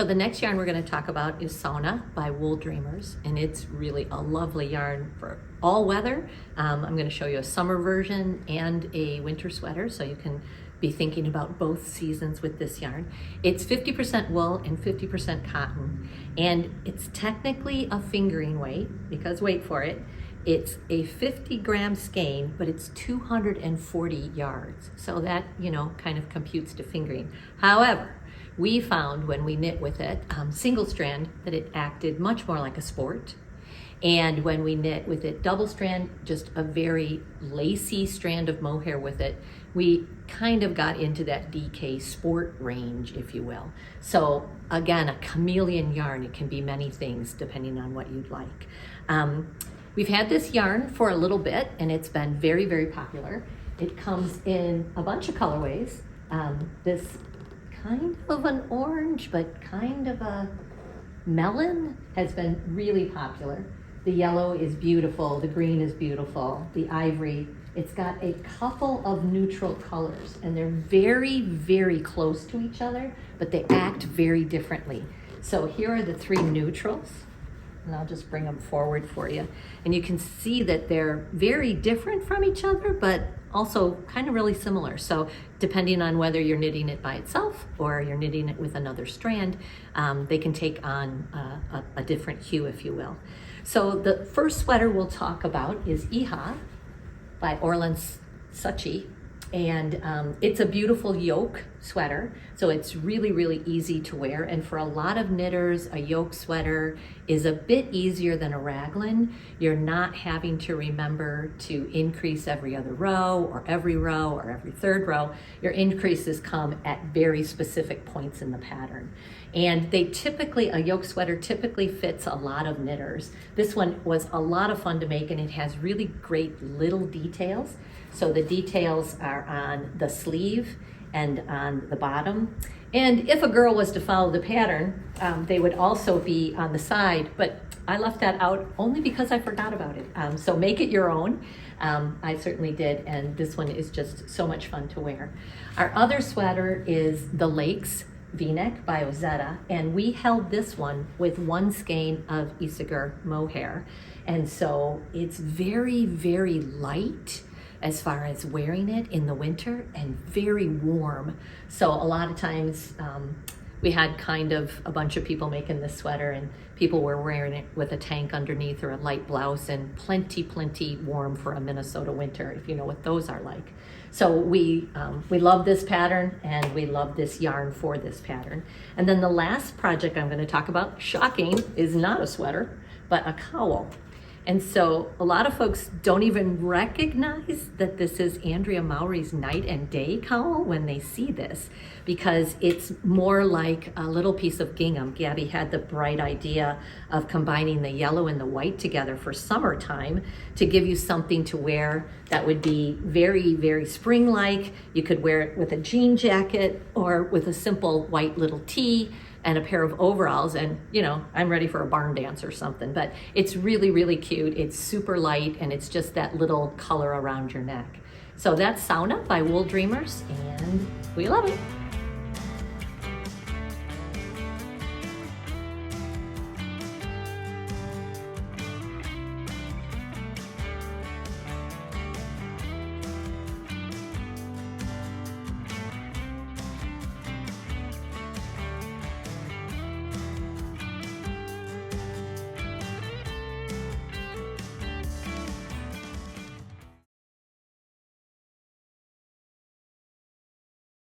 So the next yarn we're going to talk about is Saona by Wool Dreamers, and it's really a lovely yarn for all weather. I'm going to show you a summer version and a winter sweater, so you can be thinking about both seasons with this yarn. It's 50% wool and 50% cotton, and it's technically a fingering weight because, wait for it, it's a 50-gram skein, but it's 240 yards. So that, kind of computes to fingering. However, we found when we knit with it, single strand, that it acted much more like a sport. And when we knit with it double strand, just a very lacy strand of mohair with it, we kind of got into that DK sport range, if you will. So again, a chameleon yarn, it can be many things depending on what you'd like. We've had this yarn for a little bit and it's been very, very popular. It comes in a bunch of colorways. This kind of an orange, but kind of a melon has been really popular. The yellow is beautiful, the green is beautiful, the ivory. It's got a couple of neutral colors and they're very, very close to each other, but they act very differently. So here are the three neutrals, and I'll just bring them forward for you. And you can see that they're very different from each other, but also kind of really similar. So depending on whether you're knitting it by itself or you're knitting it with another strand, they can take on a different hue, if you will. So the first sweater we'll talk about is Ilha by Orlan Suchi. And it's a beautiful yoke sweater, so it's really, really easy to wear. And for a lot of knitters, a yoke sweater is a bit easier than a raglan. You're not having to remember to increase every other row or every third row. Your increases come at very specific points in the pattern. And they typically, a yoke sweater typically fits a lot of knitters. This one was a lot of fun to make, and it has really great little details. So the details are on the sleeve and on the bottom. And if a girl was to follow the pattern, they would also be on the side, but I left that out only because I forgot about it. So make it your own. I certainly did, and this one is just so much fun to wear. Our other sweater is the Lakes V-neck by Ozetta, and we held this one with one skein of Isager mohair. And so it's very, very light as far as wearing it in the winter, and very warm. So a lot of times we had kind of a bunch of people making this sweater, and people were wearing it with a tank underneath or a light blouse, and plenty warm for a Minnesota winter, if you know what those are like. So we love this pattern, and we love this yarn for this pattern. And then the last project I'm going to talk about, shocking, is not a sweater, but a cowl. And so a lot of folks don't even recognize that this is Andrea Mowry's Night and Day cowl when they see this, because it's more like a little piece of gingham. Gabby had the bright idea of combining the yellow and the white together for summertime to give you something to wear that would be very, very spring-like. You could wear it with a jean jacket or with a simple white little tee and a pair of overalls, and I'm ready for a barn dance or something. But it's really, really cute. It's super light, and it's just that little color around your neck. So that's Saona by Wool Dreamers, and we love it.